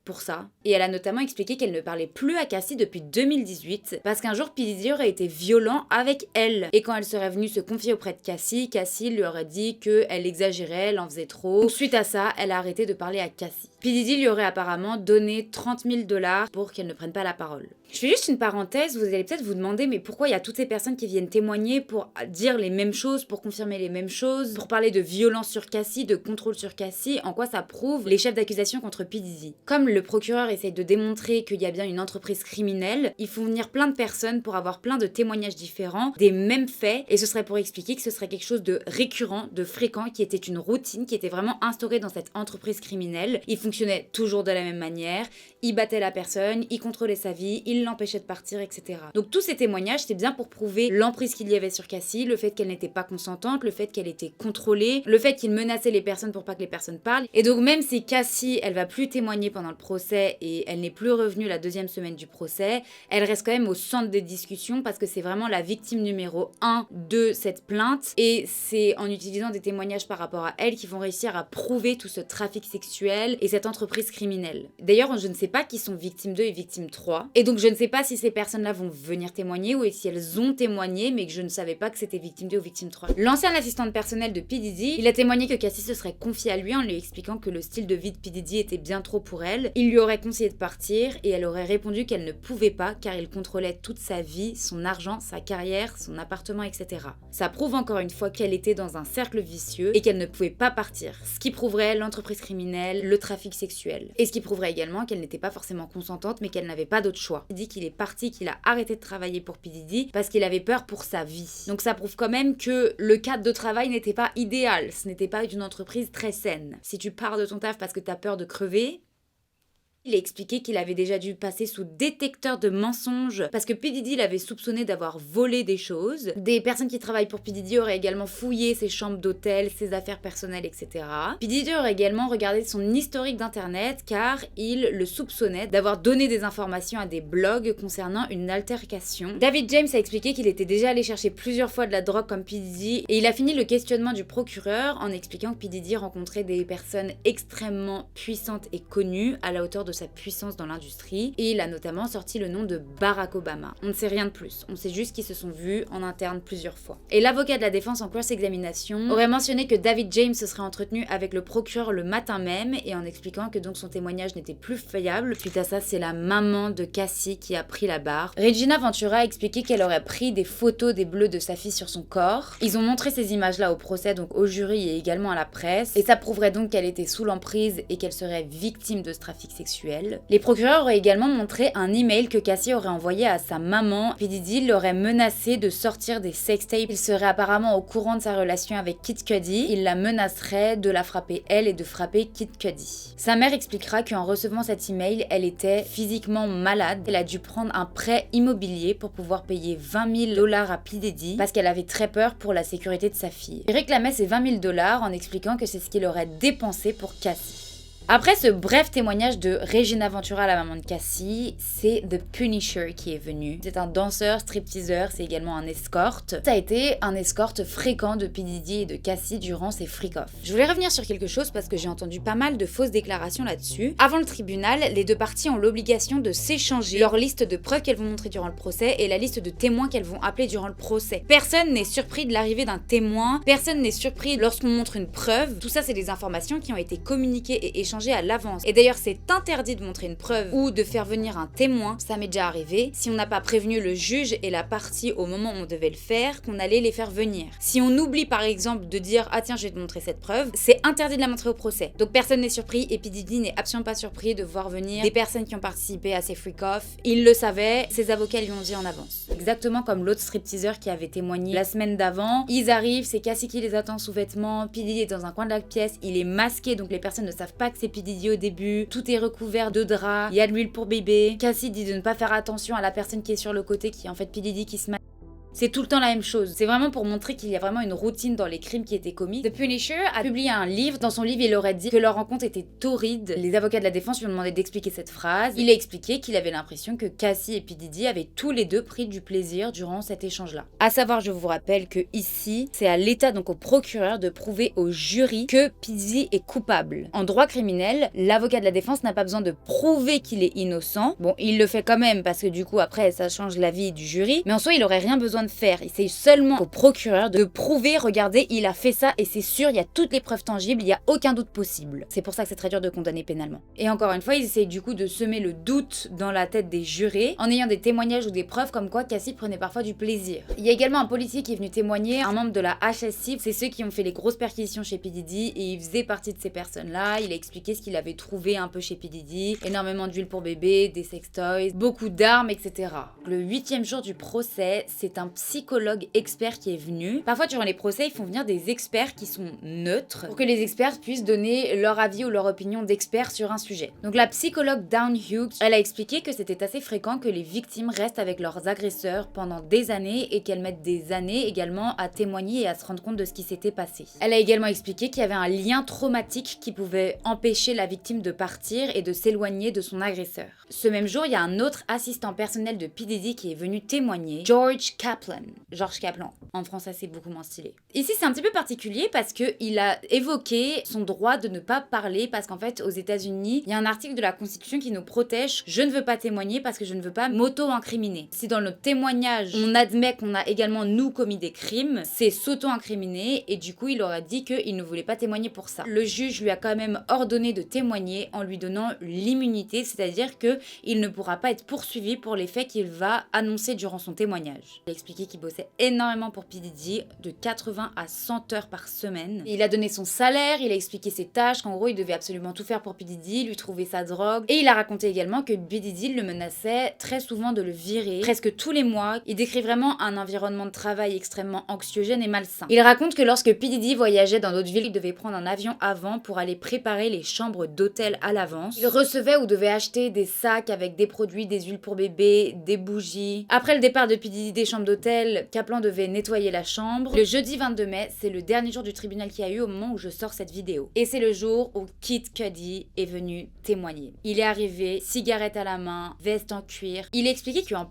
pour ça. Et elle a notamment expliqué qu'elle ne parlait plus à Cassie depuis 2018 parce qu'un jour P. Diddy aurait été violent avec elle. Et quand elle serait venue se confier auprès de Cassie, Cassie lui aurait dit qu'elle exagérait, elle en faisait trop. Donc, suite à ça, elle a arrêté de parler à Cassie. P. Diddy lui aurait apparemment donné 30 000 $ pour qu'elle ne prenne pas la parole. Je fais juste une parenthèse, vous allez peut-être vous demander mais pourquoi il y a toutes ces personnes qui viennent témoigner pour dire les mêmes choses, pour confirmer les mêmes choses, pour parler de violence sur Cassie, de contrôle sur Cassie, en quoi ça prouve les chefs d'accusation contre P. Diddy. Comme le procureur essaye de démontrer qu'il y a bien une entreprise criminelle, il faut venir plein de personnes pour avoir plein de témoignages différents, des mêmes faits, et ce serait pour expliquer que ce serait quelque chose de récurrent, de fréquent, qui était une routine, qui était vraiment instaurée dans cette entreprise criminelle. Il fonctionnait toujours de la même manière, il battait la personne, il contrôlait sa vie, il l'empêchait de partir, etc. Donc tous ces témoignages, c'est bien pour prouver l'emprise qu'il y avait sur Cassie, le fait qu'elle n'était pas consentante, le fait qu'elle était contrôlée, le fait qu'il menaçait les personnes pour pas que les personnes parlent. Et donc même si Cassie, elle va plus témoigner pendant le procès et elle n'est plus revenue la deuxième semaine du procès, elle reste quand même au centre des discussions parce que c'est vraiment la victime numéro 1 de cette plainte et c'est en utilisant des témoignages par rapport à elle qu'ils vont réussir à prouver tout ce trafic sexuel et cette entreprise criminelle. D'ailleurs, je ne sais pas qui sont victimes 2 et victime 3 et donc je ne sais pas si ces personnes-là vont venir témoigner ou si elles ont témoigné mais que je ne savais pas que c'était victime 2 ou victime 3. L'ancien assistant personnel de P. Diddy, il a témoigné que Cassie se serait confiée à lui en lui expliquant que le style de vie de P. Diddy était bien trop pour elle. Il lui aurait conseillé de partir et elle aurait répondu qu'elle ne pouvait pas car il contrôlait toute sa vie, son argent, sa carrière, son appartement, etc. Ça prouve encore une fois qu'elle était dans un cercle vicieux et qu'elle ne pouvait pas partir, ce qui prouverait l'entreprise criminelle, le trafic sexuel. Et ce qui prouverait également qu'elle n'était pas forcément consentante mais qu'elle n'avait pas d'autre choix. Il dit qu'il est parti, qu'il a arrêté de travailler pour P. Diddy parce qu'il avait peur pour sa vie. Donc ça prouve quand même que le cadre de travail n'était pas idéal, ce n'était pas une entreprise très saine. Si tu pars de ton taf parce que t'as peur de crever, Il a expliqué qu'il avait déjà dû passer sous détecteur de mensonges parce que P. Diddy l'avait soupçonné d'avoir volé des choses. Des personnes qui travaillent pour P. Diddy auraient également fouillé ses chambres d'hôtel, ses affaires personnelles, etc. P. Diddy aurait également regardé son historique d'internet car il le soupçonnait d'avoir donné des informations à des blogs concernant une altercation. David James a expliqué qu'il était déjà allé chercher plusieurs fois de la drogue comme P. Diddy et il a fini le questionnement du procureur en expliquant que P. Diddy rencontrait des personnes extrêmement puissantes et connues à la hauteur de sa puissance dans l'industrie et il a notamment sorti le nom de Barack Obama. On ne sait rien de plus, on sait juste qu'ils se sont vus en interne plusieurs fois. Et l'avocat de la défense en cross-examination aurait mentionné que David James se serait entretenu avec le procureur le matin même et en expliquant que donc son témoignage n'était plus fiable. Suite à ça, c'est la maman de Cassie qui a pris la barre. Regina Ventura a expliqué qu'elle aurait pris des photos des bleus de sa fille sur son corps. Ils ont montré ces images-là au procès, donc au jury et également à la presse, et ça prouverait donc qu'elle était sous l'emprise et qu'elle serait victime de ce trafic sexuel. Les procureurs auraient également montré un email que Cassie aurait envoyé à sa maman. P. Diddy l'aurait menacé de sortir des sextapes. Il serait apparemment au courant de sa relation avec Kid Cudi. Il la menacerait de la frapper elle et de frapper Kid Cudi. Sa mère expliquera qu'en recevant cet email, elle était physiquement malade. Elle a dû prendre un prêt immobilier pour pouvoir payer $20,000 à P. Diddy parce qu'elle avait très peur pour la sécurité de sa fille. Il réclamait ces $20,000 en expliquant que c'est ce qu'il aurait dépensé pour Cassie. Après ce bref témoignage de Regina Ventura, la maman de Cassie, c'est The Punisher qui est venu. C'est un danseur, stripteaseur, c'est également un escorte. Ça a été un escorte fréquent de P. Diddy et de Cassie durant ses freak-offs. Je voulais revenir sur quelque chose parce que j'ai entendu pas mal de fausses déclarations là-dessus. Avant le tribunal, les deux parties ont l'obligation de s'échanger leur liste de preuves qu'elles vont montrer durant le procès et la liste de témoins qu'elles vont appeler durant le procès. Personne n'est surpris de l'arrivée d'un témoin, personne n'est surpris lorsqu'on montre une preuve. Tout ça, c'est des informations qui ont été communiquées et échangées à l'avance. Et d'ailleurs, c'est interdit de montrer une preuve ou de faire venir un témoin, ça m'est déjà arrivé, si on n'a pas prévenu le juge et la partie au moment où on devait le faire, qu'on allait les faire venir. Si on oublie par exemple de dire ah tiens je vais te montrer cette preuve, c'est interdit de la montrer au procès. Donc personne n'est surpris et P. Diddy n'est absolument pas surpris de voir venir des personnes qui ont participé à ces freak-offs. Il le savait, ses avocats lui ont dit en avance. Exactement comme l'autre stripteaseur qui avait témoigné la semaine d'avant. Ils arrivent, c'est Cassie qui les attend sous vêtements, P. Diddy est dans un coin de la pièce, il est masqué donc les personnes ne savent pas que c'est P. Diddy au début, tout est recouvert de draps, il y a de l'huile pour bébé. Cassie dit de ne pas faire attention à la personne qui est sur le côté qui est en fait P. Diddy qui se maquille. C'est tout le temps la même chose. C'est vraiment pour montrer qu'il y a vraiment une routine dans les crimes qui étaient commis. The Punisher a publié un livre. Dans son livre, il aurait dit que leur rencontre était torride. Les avocats de la défense lui ont demandé d'expliquer cette phrase. Il a expliqué qu'il avait l'impression que Cassie et P. Diddy avaient tous les deux pris du plaisir durant cet échange-là. À savoir, je vous rappelle que ici, c'est à l'État, donc au procureur, de prouver au jury que P. Diddy est coupable. En droit criminel, l'avocat de la défense n'a pas besoin de prouver qu'il est innocent. Bon, il le fait quand même parce que du coup, après, ça change l'avis du jury. Mais en soi, il aurait rien besoin de faire. C'est seulement au procureur de prouver, regardez, il a fait ça et c'est sûr, il y a toutes les preuves tangibles, il n'y a aucun doute possible. C'est pour ça que c'est très dur de condamner pénalement. Et encore une fois, ils essayent du coup de semer le doute dans la tête des jurés en ayant des témoignages ou des preuves comme quoi Cassie prenait parfois du plaisir. Il y a également un policier qui est venu témoigner, un membre de la HSC, c'est ceux qui ont fait les grosses perquisitions chez P. Diddy et il faisait partie de ces personnes-là. Il a expliqué ce qu'il avait trouvé un peu chez P. Diddy, énormément d'huile pour bébé, des sextoys, beaucoup d'armes, etc. Le 8e jour du procès, c'est un psychologue expert qui est venu. Parfois durant les procès, ils font venir des experts qui sont neutres pour que les experts puissent donner leur avis ou leur opinion d'experts sur un sujet. Donc la psychologue Dawn Hughes, elle a expliqué que c'était assez fréquent que les victimes restent avec leurs agresseurs pendant des années et qu'elles mettent des années également à témoigner et à se rendre compte de ce qui s'était passé. Elle a également expliqué qu'il y avait un lien traumatique qui pouvait empêcher la victime de partir et de s'éloigner de son agresseur. Ce même jour, il y a un autre assistant personnel de P. Diddy qui est venu témoigner, George Kaplan. En français, c'est beaucoup moins stylé. Ici, c'est un petit peu particulier parce qu'il a évoqué son droit de ne pas parler parce qu'en fait, aux États-Unis, il y a un article de la Constitution qui nous protège. Je ne veux pas témoigner parce que je ne veux pas m'auto-incriminer. Si dans notre témoignage, on admet qu'on a également, nous, commis des crimes, c'est s'auto-incriminer et du coup, il aurait dit qu'il ne voulait pas témoigner pour ça. Le juge lui a quand même ordonné de témoigner en lui donnant l'immunité, c'est-à-dire qu'il ne pourra pas être poursuivi pour les faits qu'il va annoncer durant son témoignage. Il explique expliqué qu'il bossait énormément pour P. Diddy, de 80 à 100 heures par semaine. Il a donné son salaire, il a expliqué ses tâches, qu'en gros il devait absolument tout faire pour P. Diddy, lui trouver sa drogue. Et il a raconté également que P. Diddy le menaçait très souvent de le virer, presque tous les mois. Il décrit vraiment un environnement de travail extrêmement anxiogène et malsain. Il raconte que lorsque P. Diddy voyageait dans d'autres villes, il devait prendre un avion avant pour aller préparer les chambres d'hôtel à l'avance. Il recevait ou devait acheter des sacs avec des produits, des huiles pour bébé, des bougies. Après le départ de P. Diddy des chambres d'hôtel, Kaplan devait nettoyer la chambre. Le jeudi 22 mai, c'est le dernier jour du tribunal qu'il y a eu au moment où je sors cette vidéo. Et c'est le jour où Kid Cudi est venu témoigner. Il est arrivé, cigarette à la main, veste en cuir. Il a expliqué qu'en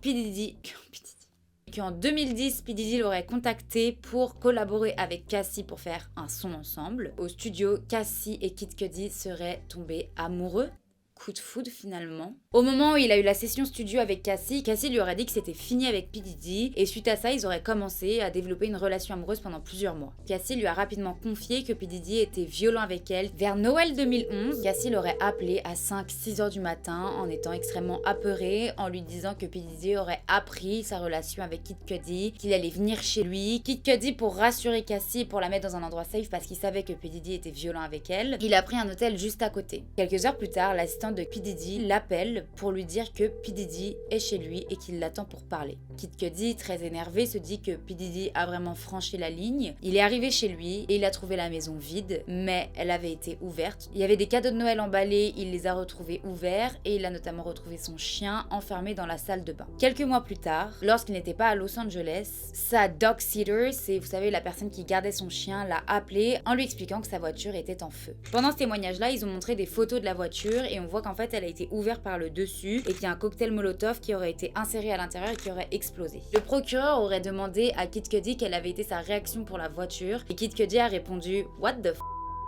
2010, P. Diddy l'aurait contacté pour collaborer avec Cassie pour faire un son ensemble. Au studio, Cassie et Kid Cudi seraient tombés amoureux. Coup de foudre finalement. Au moment où il a eu la session studio avec Cassie, Cassie lui aurait dit que c'était fini avec P. Diddy et suite à ça, ils auraient commencé à développer une relation amoureuse pendant plusieurs mois. Cassie lui a rapidement confié que P. Diddy était violent avec elle. Vers Noël 2011, Cassie l'aurait appelé à 5-6 heures du matin en étant extrêmement apeurée, en lui disant que P. Diddy aurait appris sa relation avec Kid Cudi, qu'il allait venir chez lui. Kid Cudi, pour rassurer Cassie et pour la mettre dans un endroit safe parce qu'il savait que P. Diddy était violent avec elle, il a pris un hôtel juste à côté. Quelques heures plus tard, l'assistant de P. Diddy l'appelle pour lui dire que P. Diddy est chez lui et qu'il l'attend pour parler. Kid Cudi, très énervé, se dit que P. Diddy a vraiment franchi la ligne. Il est arrivé chez lui et il a trouvé la maison vide, mais elle avait été ouverte. Il y avait des cadeaux de Noël emballés, il les a retrouvés ouverts et il a notamment retrouvé son chien enfermé dans la salle de bain. Quelques mois plus tard, lorsqu'il n'était pas à Los Angeles, sa dog sitter, c'est vous savez la personne qui gardait son chien, l'a appelé en lui expliquant que sa voiture était en feu. Pendant ce témoignage-là, ils ont montré des photos de la voiture et on voit qu'en fait elle a été ouverte par le dessus et qu'il y a un cocktail Molotov qui aurait été inséré à l'intérieur et qui aurait explosé. Le procureur aurait demandé à Kid Cudi quelle avait été sa réaction pour la voiture et Kid Cudi a répondu « What the f***? »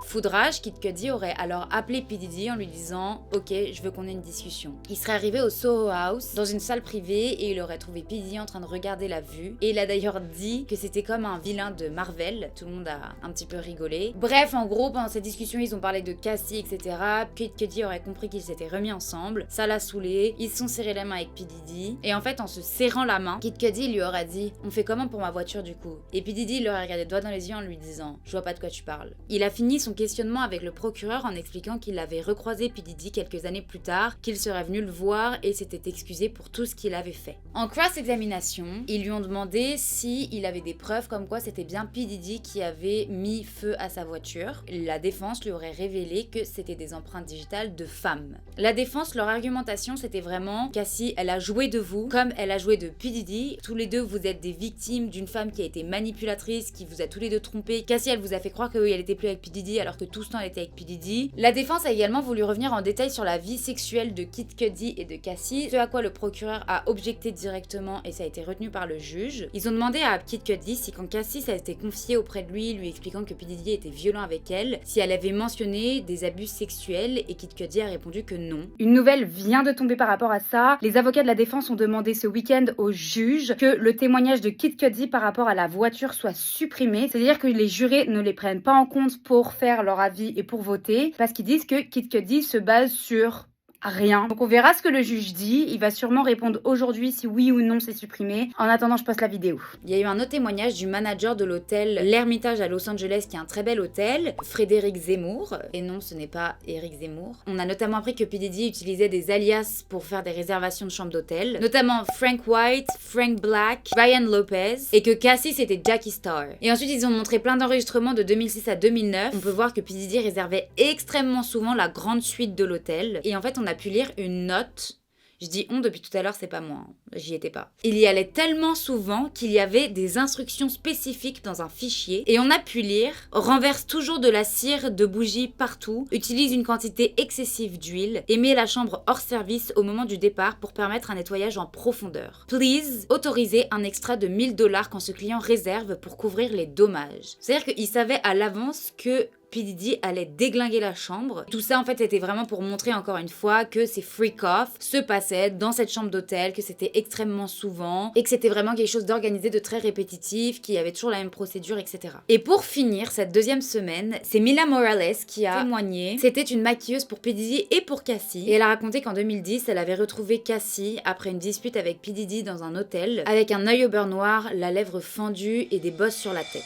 Foudrage, Kid Cudi aurait alors appelé P. Diddy en lui disant « Ok, je veux qu'on ait une discussion ». Il serait arrivé au Soho House, dans une salle privée, et il aurait trouvé P. Diddy en train de regarder la vue. Et il a d'ailleurs dit que c'était comme un vilain de Marvel. Tout le monde a un petit peu rigolé. Bref, en gros, pendant cette discussion, ils ont parlé de Cassie, etc. Kid Cudi aurait compris qu'ils s'étaient remis ensemble. Ça l'a saoulé. Ils se sont serrés la main avec P. Diddy. Et en fait, en se serrant la main, Kid Cudi lui aurait dit « On fait comment pour ma voiture du coup ?» Et P. Diddy l'aurait regardé droit dans les yeux en lui disant « Je vois pas de quoi tu parles ». Il a fini son questionnement avec le procureur en expliquant qu'il avait recroisé P. Diddy quelques années plus tard, qu'il serait venu le voir et s'était excusé pour tout ce qu'il avait fait. En cross-examination, ils lui ont demandé s'il avait des preuves comme quoi c'était bien P. Diddy qui avait mis feu à sa voiture. La défense lui aurait révélé que c'était des empreintes digitales de femmes. La défense, leur argumentation, c'était vraiment Cassie, elle a joué de vous comme elle a joué de P. Diddy. Tous les deux, vous êtes des victimes d'une femme qui a été manipulatrice, qui vous a tous les deux trompés. Cassie, elle vous a fait croire que oui, elle était plus avec P. Diddy alors que tout ce temps elle était avec P. Diddy. La défense a également voulu revenir en détail sur la vie sexuelle de Kid Cudi et de Cassie, ce à quoi le procureur a objecté directement et ça a été retenu par le juge. Ils ont demandé à Kid Cudi si quand Cassie s'était confiée auprès de lui, lui expliquant que P. Diddy était violent avec elle, si elle avait mentionné des abus sexuels et Kid Cudi a répondu que non. Une nouvelle vient de tomber par rapport à ça. Les avocats de la défense ont demandé ce week-end au juge que le témoignage de Kid Cudi par rapport à la voiture soit supprimé. C'est-à-dire que les jurés ne les prennent pas en compte pour faire leur avis et pour voter, parce qu'ils disent que Kid Cudi se base sur rien. Donc on verra ce que le juge dit. Il va sûrement répondre aujourd'hui si oui ou non c'est supprimé. En attendant, je passe la vidéo. Il y a eu un autre témoignage du manager de l'hôtel L'Hermitage à Los Angeles, qui est un très bel hôtel, Frédéric Zemmour. Et non, ce n'est pas Éric Zemmour. On a notamment appris que P. Diddy utilisait des alias pour faire des réservations de chambres d'hôtel, notamment Frank White, Frank Black, Ryan Lopez, et que Cassie c'était Jackie Star. Et ensuite ils ont montré plein d'enregistrements de 2006 à 2009. On peut voir que P. Diddy réservait extrêmement souvent la grande suite de l'hôtel. Et en fait on a pu lire une note. Je dis on depuis tout à l'heure, c'est pas moi, j'y étais pas. Il y allait tellement souvent qu'il y avait des instructions spécifiques dans un fichier et on a pu lire « Renverse toujours de la cire de bougie partout, utilise une quantité excessive d'huile et met la chambre hors service au moment du départ pour permettre un nettoyage en profondeur. Please, autorisez un extra de 1 000 $ quand ce client réserve pour couvrir les dommages. » C'est-à-dire qu'il savait à l'avance que P. Diddy allait déglinguer la chambre. Tout ça en fait c'était vraiment pour montrer encore une fois que ces freak-off se passaient dans cette chambre d'hôtel, que c'était extrêmement souvent et que c'était vraiment quelque chose d'organisé, de très répétitif, qui avait toujours la même procédure, etc. Et pour finir cette deuxième semaine, c'est Mila Morales qui a témoigné. C'était une maquilleuse pour P. Diddy et pour Cassie et elle a raconté qu'en 2010 elle avait retrouvé Cassie après une dispute avec P. Diddy dans un hôtel avec un œil au beurre noir, la lèvre fendue et des bosses sur la tête.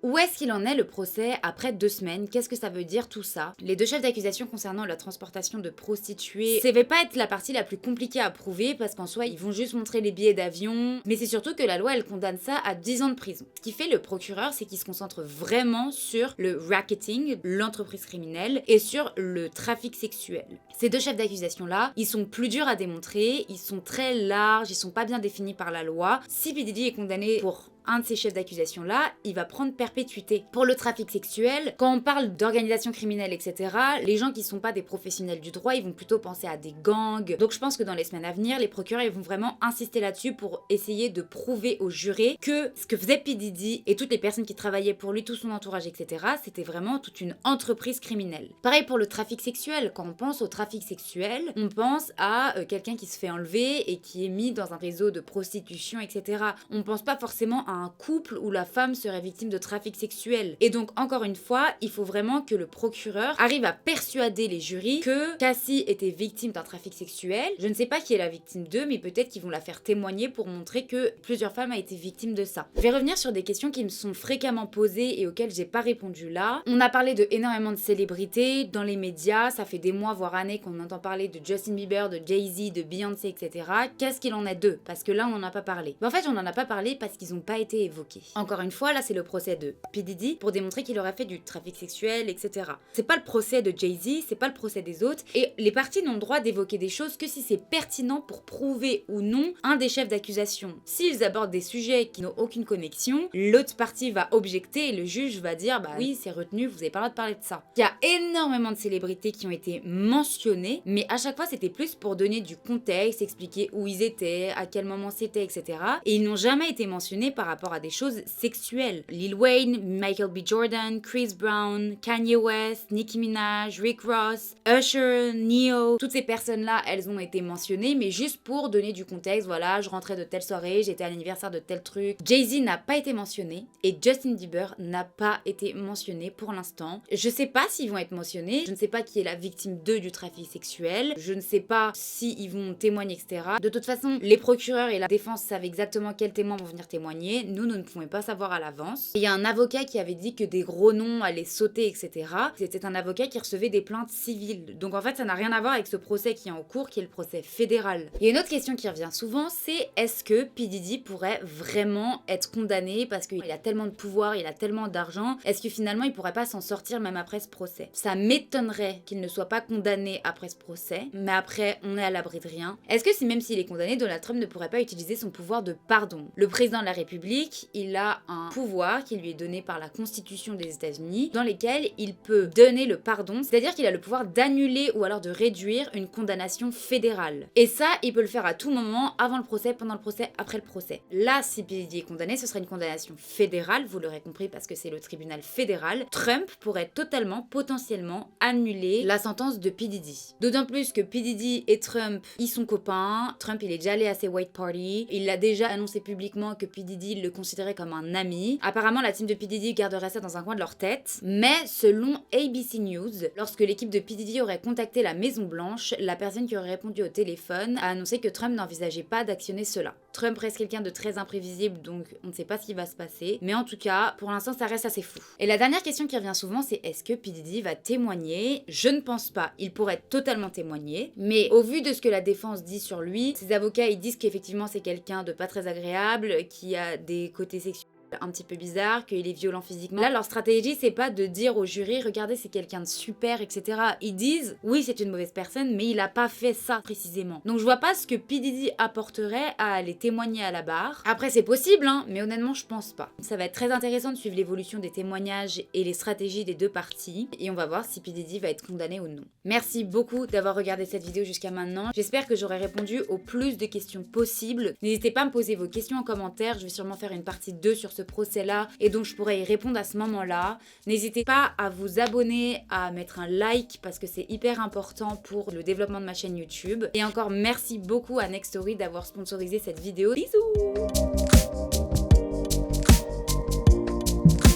Où est-ce qu'il en est le procès après 2 semaines? Qu'est-ce que ça veut dire tout ça? Les 2 chefs d'accusation concernant la transportation de prostituées, ça va pas être la partie la plus compliquée à prouver parce qu'en soi ils vont juste montrer les billets d'avion, mais c'est surtout que la loi elle condamne ça à 10 ans de prison. Ce qui fait le procureur, c'est qu'il se concentre vraiment sur le racketing, l'entreprise criminelle, et sur le trafic sexuel. Ces 2 chefs d'accusation là, ils sont plus durs à démontrer, ils sont très larges, ils sont pas bien définis par la loi. Si P. Diddy est condamné pour un de ces chefs d'accusation là, il va prendre perpétuité. Pour le trafic sexuel, quand on parle d'organisation criminelle, etc., les gens qui sont pas des professionnels du droit, ils vont plutôt penser à des gangs. Donc je pense que dans les semaines à venir, les procureurs ils vont vraiment insister là-dessus pour essayer de prouver aux jurés que ce que faisait P. Diddy et toutes les personnes qui travaillaient pour lui, tout son entourage, etc., c'était vraiment toute une entreprise criminelle. Pareil pour le trafic sexuel. Quand on pense au trafic sexuel, on pense à quelqu'un qui se fait enlever et qui est mis dans un réseau de prostitution, etc. On pense pas forcément à un couple où la femme serait victime de trafic sexuel. Et donc, encore une fois, il faut vraiment que le procureur arrive à persuader les jurys que Cassie était victime d'un trafic sexuel. Je ne sais pas qui est la victime d'eux, mais peut-être qu'ils vont la faire témoigner pour montrer que plusieurs femmes ont été victimes de ça. Je vais revenir sur des questions qui me sont fréquemment posées et auxquelles j'ai pas répondu là. On a parlé de énormément de célébrités dans les médias, ça fait des mois voire années qu'on entend parler de Justin Bieber, de Jay-Z, de Beyoncé, etc. Qu'est-ce qu'il en est d'eux? Parce que là, on n'en a pas parlé. En fait, on n'en a pas parlé parce qu'ils n'ont pas été évoqués. Encore une fois, là, c'est le procès de P. Diddy pour démontrer qu'il aurait fait du trafic sexuel, etc. C'est pas le procès de Jay-Z, c'est pas le procès des autres, et les parties n'ont le droit d'évoquer des choses que si c'est pertinent pour prouver ou non un des chefs d'accusation. S'ils abordent des sujets qui n'ont aucune connexion, l'autre partie va objecter et le juge va dire bah oui, c'est retenu, vous avez pas le droit de parler de ça. Il y a énormément de célébrités qui ont été mentionnées, mais à chaque fois c'était plus pour donner du contexte, expliquer où ils étaient, à quel moment c'était, etc. Et ils n'ont jamais été mentionnés par rapport à des choses sexuelles. Lil Wayne, Michael B. Jordan, Chris Brown, Kanye West, Nicki Minaj, Rick Ross, Usher, Ne-Yo, toutes ces personnes-là, elles ont été mentionnées, mais juste pour donner du contexte, voilà, je rentrais de telle soirée, j'étais à l'anniversaire de tel truc. Jay-Z n'a pas été mentionné, et Justin Bieber n'a pas été mentionné pour l'instant. Je sais pas s'ils vont être mentionnés, je ne sais pas qui est la victime d'eux du trafic sexuel, je ne sais pas s'ils vont témoigner, etc. De toute façon, les procureurs et la défense savent exactement quels témoins vont venir témoigner, nous ne pouvons pas savoir à l'avance. Il y a un avocat qui avait dit que des gros noms allaient sauter, etc. C'était un avocat qui recevait des plaintes civiles. Donc en fait, ça n'a rien à voir avec ce procès qui est en cours, qui est le procès fédéral. Il y a une autre question qui revient souvent, c'est est-ce que P. Diddy pourrait vraiment être condamné parce qu'il a tellement de pouvoir, il a tellement d'argent, est-ce que finalement il pourrait pas s'en sortir même après ce procès? Ça m'étonnerait qu'il ne soit pas condamné après ce procès, mais après, on est à l'abri de rien. Est-ce que si même s'il est condamné, Donald Trump ne pourrait pas utiliser son pouvoir de pardon? Le président de la République, il a un pouvoir qui lui est donné par la Constitution des États-Unis, dans lesquels il peut donner le pardon, c'est-à-dire qu'il a le pouvoir d'annuler ou alors de réduire une condamnation fédérale. Et ça, il peut le faire à tout moment, avant le procès, pendant le procès, après le procès. Là, si P. Diddy est condamné, ce serait une condamnation fédérale, vous l'aurez compris parce que c'est le tribunal fédéral. Trump pourrait totalement, potentiellement, annuler la sentence de P. Diddy. D'autant plus que P. Diddy et Trump, ils sont copains. Trump, il est déjà allé à ses white parties. Il a déjà annoncé publiquement que P. Diddy le considérait comme un ami. Apparemment, la team de P. Diddy garderait ça dans un coin de leur tête. Mais selon ABC News, lorsque l'équipe de P. Diddy aurait contacté la Maison Blanche, la personne qui aurait répondu au téléphone a annoncé que Trump n'envisageait pas d'actionner cela. Trump reste quelqu'un de très imprévisible, donc on ne sait pas ce qui va se passer. Mais en tout cas, pour l'instant, ça reste assez flou. Et la dernière question qui revient souvent, c'est est-ce que P. Diddy va témoigner? Je ne pense pas. Il pourrait totalement témoigner. Mais au vu de ce que la défense dit sur lui, ses avocats, ils disent qu'effectivement, c'est quelqu'un de pas très agréable, qui a des côtés sexuels un petit peu bizarre, qu'il est violent physiquement. Là, leur stratégie, c'est pas de dire au jury, regardez, c'est quelqu'un de super, etc. Ils disent, oui, c'est une mauvaise personne, mais il a pas fait ça précisément. Donc, je vois pas ce que P. Diddy apporterait à aller témoigner à la barre. Après, c'est possible, hein, mais honnêtement, je pense pas. Ça va être très intéressant de suivre l'évolution des témoignages et les stratégies des deux parties, et on va voir si P. Diddy va être condamné ou non. Merci beaucoup d'avoir regardé cette vidéo jusqu'à maintenant. J'espère que j'aurai répondu au plus de questions possibles. N'hésitez pas à me poser vos questions en commentaire, je vais sûrement faire une partie 2 sur ce ce procès-là et donc je pourrais y répondre à ce moment-là. N'hésitez pas à vous abonner, à mettre un like parce que c'est hyper important pour le développement de ma chaîne YouTube. Et encore merci beaucoup à Nextory d'avoir sponsorisé cette vidéo. Bisous!